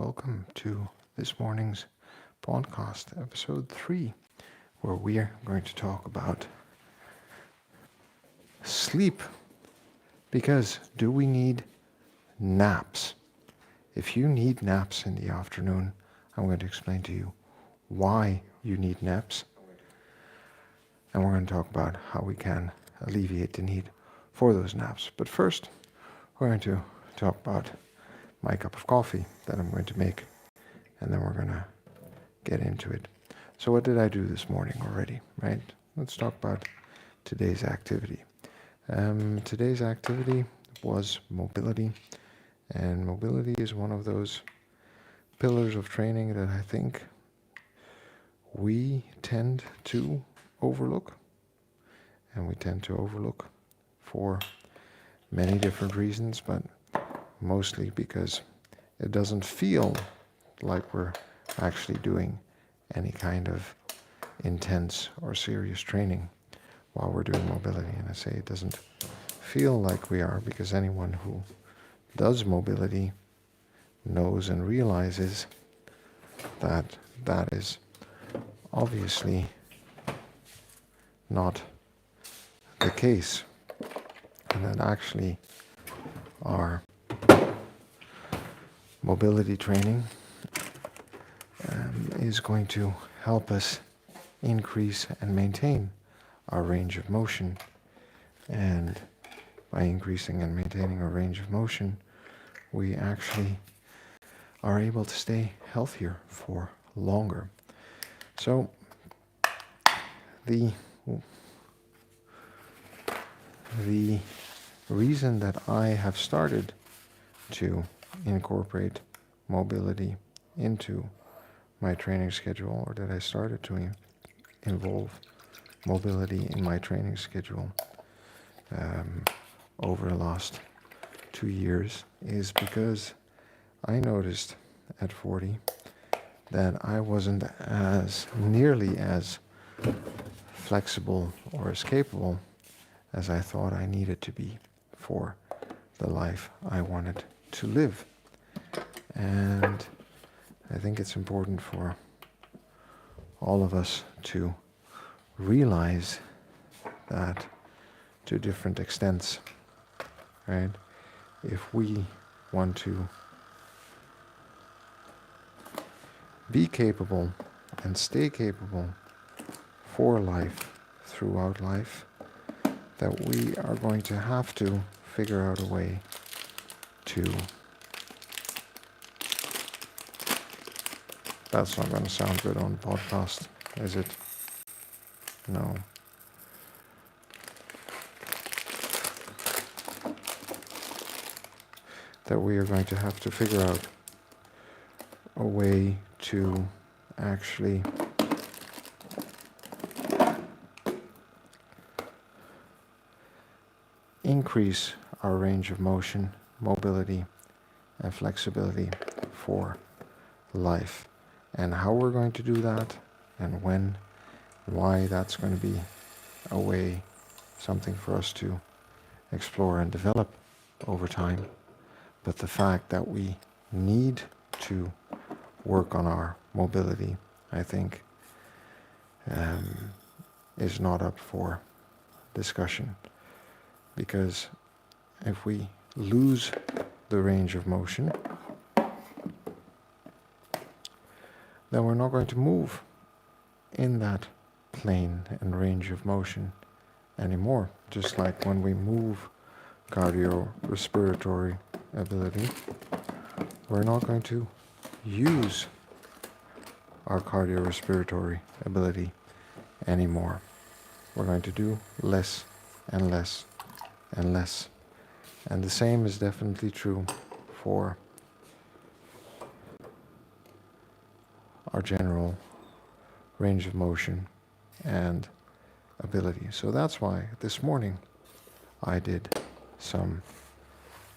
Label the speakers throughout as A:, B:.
A: Welcome to this morning's podcast, episode 3, where we are going to talk about sleep. Because do we need naps? If you need naps in the afternoon, I'm going to explain to you why you need naps. And we're going to talk about how we can alleviate the need for those naps. But first, we're going to talk about my cup of coffee that I'm going to make, and then we're going to get into it. So what did I do this morning already, right? Let's talk about today's activity. Today's activity was mobility, and mobility is one of those pillars of training that I think we tend to overlook, and we tend to overlook for many different reasons, but mostly because it doesn't feel like we're actually doing any kind of intense or serious training while we're doing mobility. And I say it doesn't feel like we are because anyone who does mobility knows and realizes that that is obviously not the case, and that actually our mobility training is going to help us increase and maintain our range of motion. And by increasing and maintaining our range of motion, we actually are able to stay healthier for longer. So the reason that I have started to incorporate mobility into my training schedule, or that I started to involve mobility in my training schedule over the last 2 years, is because I noticed at 40 that I wasn't nearly as flexible or as capable as I thought I needed to be for the life I wanted to live. And I think it's important for all of us to realize that to different extents, right? If we want to be capable and stay capable for life, throughout life, that we are going to have to figure out a way to... That's not going to sound good on the podcast, is it? No. That we are going to have to figure out a way to actually increase our range of motion, mobility, and flexibility for life. And how we're going to do that, and when, why, that's going to be a way, something for us to explore and develop over time. But the fact that we need to work on our mobility, I think, is not up for discussion. Because if we lose the range of motion, then we're not going to move in that plane and range of motion anymore. Just like when we move cardiorespiratory ability, we're not going to use our cardiorespiratory ability anymore. We're going to do less and less and less. And the same is definitely true for our general range of motion and ability. So that's why this morning I did some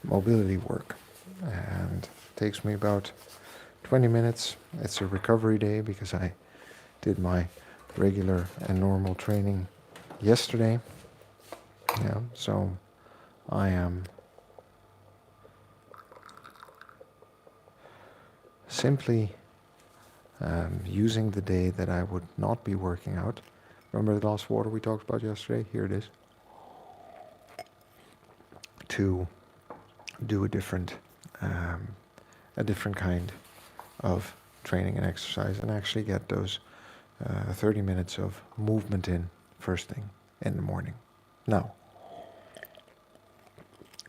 A: mobility work, and it takes me about 20 minutes. It's a recovery day because I did my regular and normal training yesterday. Yeah, so I am simply using the day that I would not be working out. Remember the glass of water we talked about yesterday? Here it is. To do um, a different kind of training and exercise, and actually get those 30 minutes of movement in first thing in the morning. Now,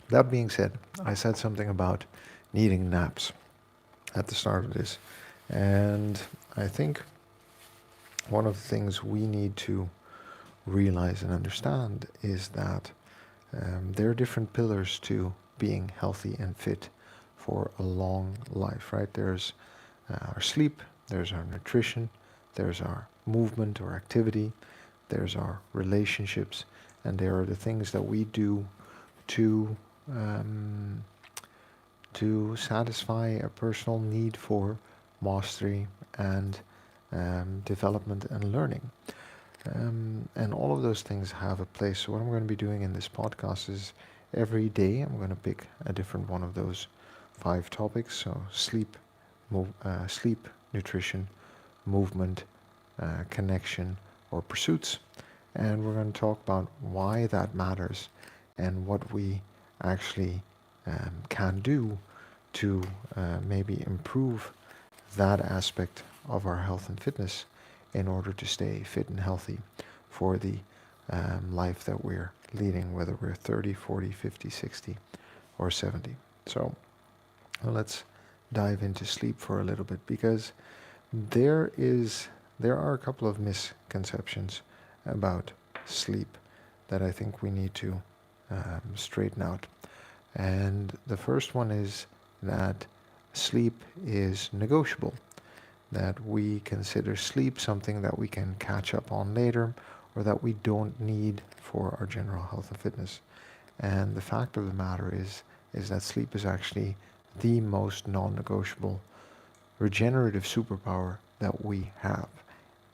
A: that being said, I said something about needing naps at the start of this, and I think one of the things we need to realize and understand is that there are different pillars to being healthy and fit for a long life, right? There's our sleep, there's our nutrition, there's our movement or activity, there's our relationships, and there are the things that we do to satisfy a personal need for mastery and development and learning. And all of those things have a place. So what I'm going to be doing in this podcast is every day I'm going to pick a different one of those 5 topics. So sleep, sleep, nutrition, movement, connection, or pursuits. And we're going to talk about why that matters and what we actually can do to maybe improve that aspect of our health and fitness in order to stay fit and healthy for the life that we're leading, whether we're 30, 40, 50, 60, or 70. So let's dive into sleep for a little bit, because there are a couple of misconceptions about sleep that I think we need to straighten out. And the first one is that sleep is negotiable, that we consider sleep something that we can catch up on later, or that we don't need for our general health and fitness. And the fact of the matter is that sleep is actually the most non-negotiable regenerative superpower that we have.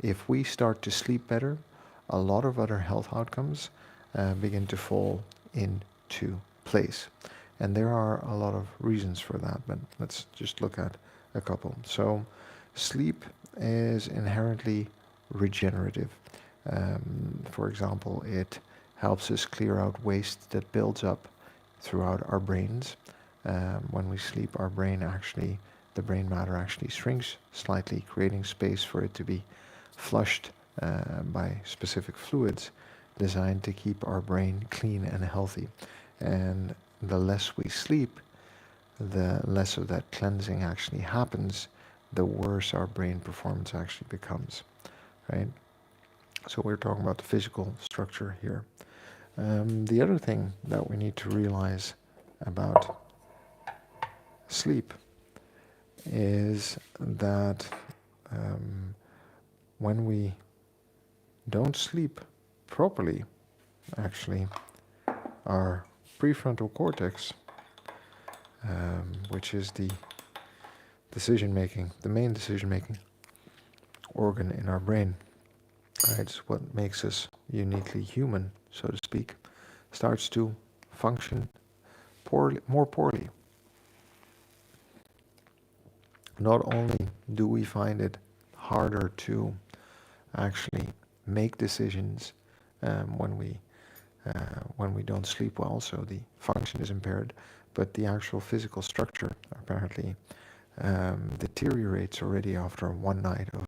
A: If we start to sleep better, a lot of other health outcomes begin to fall into place. And there are a lot of reasons for that, but let's just look at a couple. So sleep is inherently regenerative. For example, it helps us clear out waste that builds up throughout our brains. When we sleep, the brain matter actually shrinks slightly, creating space for it to be flushed by specific fluids designed to keep our brain clean and healthy. And the less we sleep, the less of that cleansing actually happens, the worse our brain performance actually becomes, right? So we're talking about the physical structure here. The other thing that we need to realize about sleep is that when we don't sleep properly, actually, our prefrontal cortex, which is the main decision-making organ in our brain, right, it's what makes us uniquely human, so to speak, starts to function more poorly. Not only do we find it harder to actually make decisions when we don't sleep well, so the function is impaired, but the actual physical structure apparently deteriorates already after one night of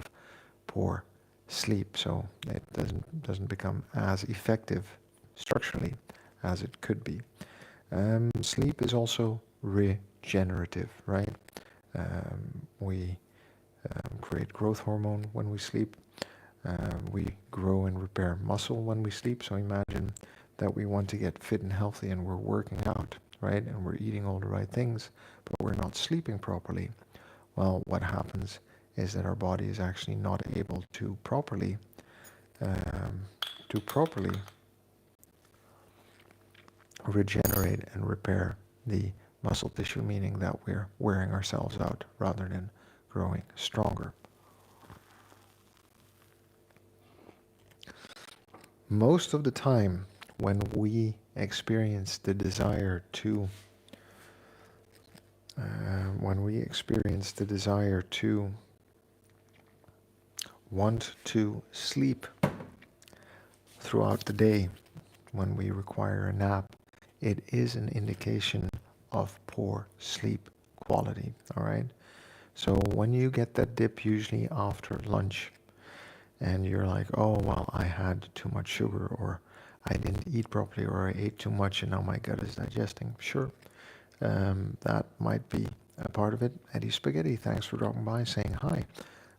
A: poor sleep, so it doesn't become as effective structurally as it could be. Sleep is also regenerative, right? We create growth hormone when we sleep. We grow and repair muscle when we sleep. So imagine that we want to get fit and healthy and we're working out, right? And we're eating all the right things, but we're not sleeping properly. Well, what happens is that our body is actually not able to properly regenerate and repair the muscle tissue, meaning that we're wearing ourselves out rather than growing stronger. Most of the time, when we experience the desire to when we experience the desire to want to sleep throughout the day, when we require a nap, it is an indication of poor sleep quality. All right. So when you get that dip, usually after lunch, and you're like, oh, well, I had too much sugar, or I didn't eat properly, or I ate too much and now my gut is digesting. Sure, that might be a part of it. Eddie Spaghetti, thanks for dropping by, saying hi.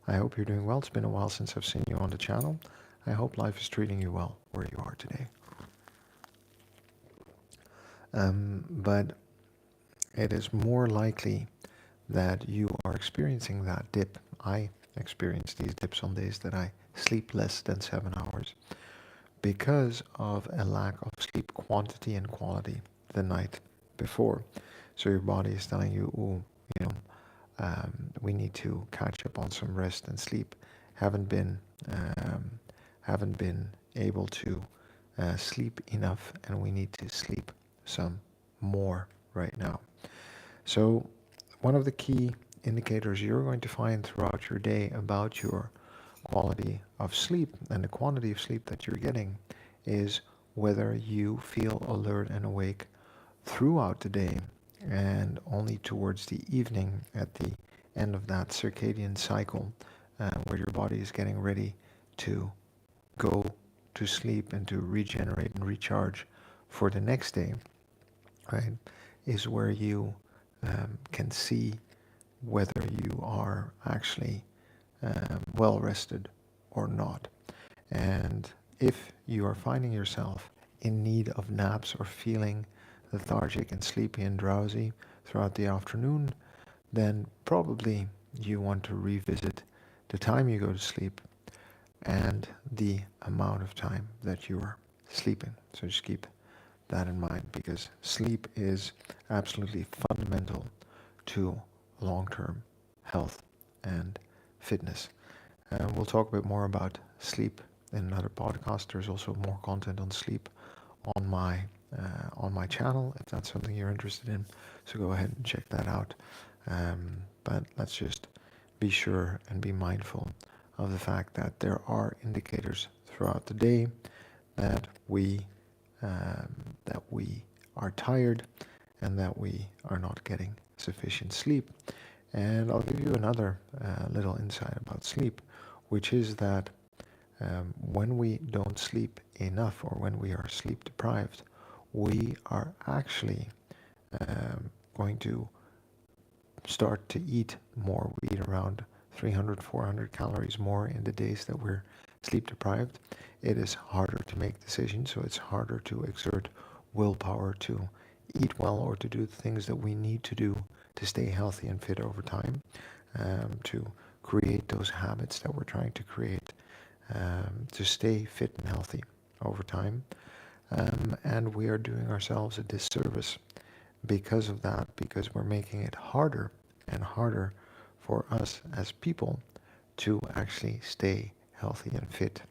A: I hope you're doing well. It's been a while since I've seen you on the channel. I hope life is treating you well where you are today. But it is more likely that you are experiencing that dip. I experience these dips on days that I sleep less than 7 hours because of a lack of sleep quantity and quality the night before. So your body is telling you, oh, you know, we need to catch up on some rest and sleep. Haven't been um, haven't been able to sleep enough, and we need to sleep some more right now. So one of the key indicators you're going to find throughout your day about your quality of sleep and the quantity of sleep that you're getting is whether you feel alert and awake throughout the day and only towards the evening at the end of that circadian cycle where your body is getting ready to go to sleep and to regenerate and recharge for the next day, right, is where you can see whether you are actually well rested or not. And if you are finding yourself in need of naps or feeling lethargic and sleepy and drowsy throughout the afternoon, then probably you want to revisit the time you go to sleep and the amount of time that you are sleeping. So just keep that in mind, because sleep is absolutely fundamental to long-term health and fitness. We'll talk a bit more about sleep in another podcast. There's also more content on sleep on my channel if that's something you're interested in. So go ahead and check that out. But let's just be sure and be mindful of the fact that there are indicators throughout the day that we are tired and that we are not getting sufficient sleep. And I'll give you another little insight about sleep, which is that when we don't sleep enough or when we are sleep deprived, we are actually going to start to eat more. We eat around 300, 400 calories more in the days that we're sleep deprived. It is harder to make decisions, so it's harder to exert willpower to eat well or to do the things that we need to do to stay healthy and fit over time, to create those habits that we're trying to create, to stay fit and healthy over time. And we are doing ourselves a disservice because of that, because we're making it harder and harder for us as people to actually stay healthy and fit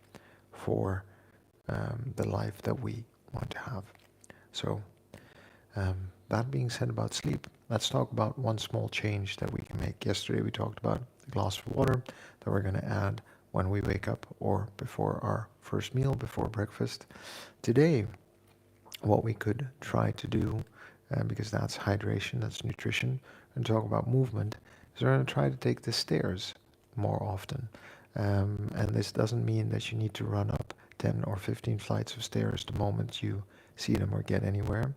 A: for the life that we want to have. So that being said about sleep, let's talk about one small change that we can make. Yesterday we talked about the glass of water that we're going to add when we wake up or before our first meal, before breakfast. Today, what we could try to do, because that's hydration, that's nutrition, and talk about movement, is we're going to try to take the stairs more often. And this doesn't mean that you need to run up 10 or 15 flights of stairs the moment you see them or get anywhere.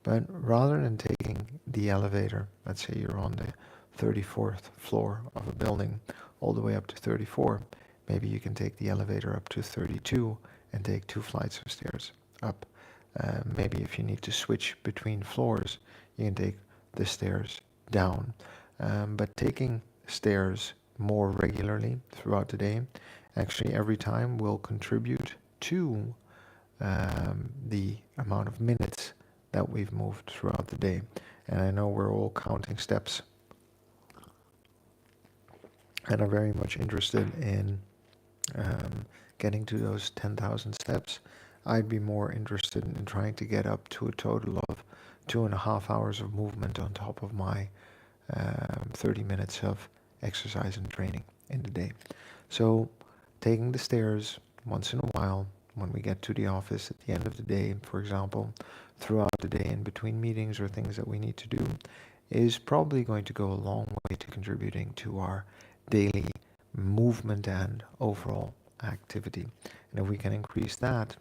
A: But rather than taking the elevator, let's say you're on the 34th floor of a building all the way up to 34, maybe you can take the elevator up to 32 and take 2 flights of stairs up. Maybe if you need to switch between floors, you can take the stairs down. But taking stairs more regularly throughout the day, actually every time, will contribute to the amount of minutes that we've moved throughout the day. And I know we're all counting steps and are very much interested in getting to those 10,000 steps. I'd be more interested in trying to get up to a total of 2.5 hours of movement on top of my 30 minutes of exercise and training in the day. So taking the stairs once in a while when we get to the office at the end of the day, for example, throughout the day in between meetings or things that we need to do, is probably going to go a long way to contributing to our daily movement and overall activity. And if we can increase that,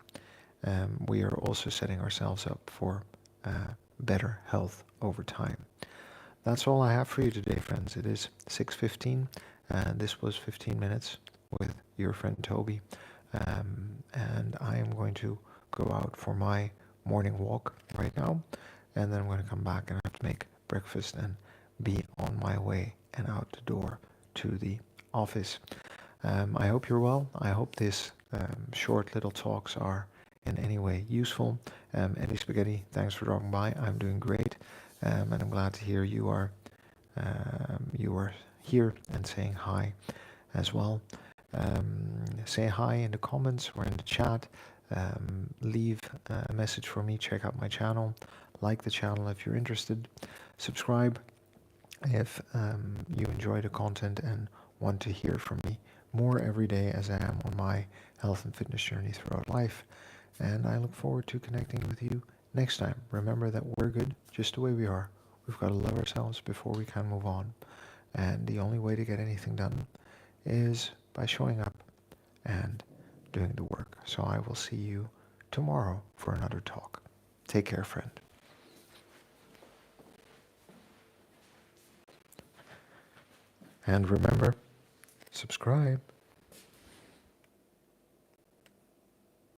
A: we are also setting ourselves up for better health over time. That's all I have for you today, friends. It is 6:15, and this was 15 minutes with your friend Toby. And I am going to go out for my morning walk right now, and then I'm going to come back and have to make breakfast and be on my way and out the door to the office. I hope you're well. I hope this short little talks are in any way useful. Eddie Spaghetti, thanks for dropping by. I'm doing great, and I'm glad to hear you are here and saying hi as well. Say hi in the comments or in the chat. Leave a message for me. Check out my channel. Like the channel if you're interested. Subscribe if you enjoy the content and want to hear from me more every day as I am on my health and fitness journey throughout life. And I look forward to connecting with you next time. Remember that we're good just the way we are. We've got to love ourselves before we can move on. And the only way to get anything done is by showing up and doing the work. So I will see you tomorrow for another talk. Take care, friend. And remember, subscribe.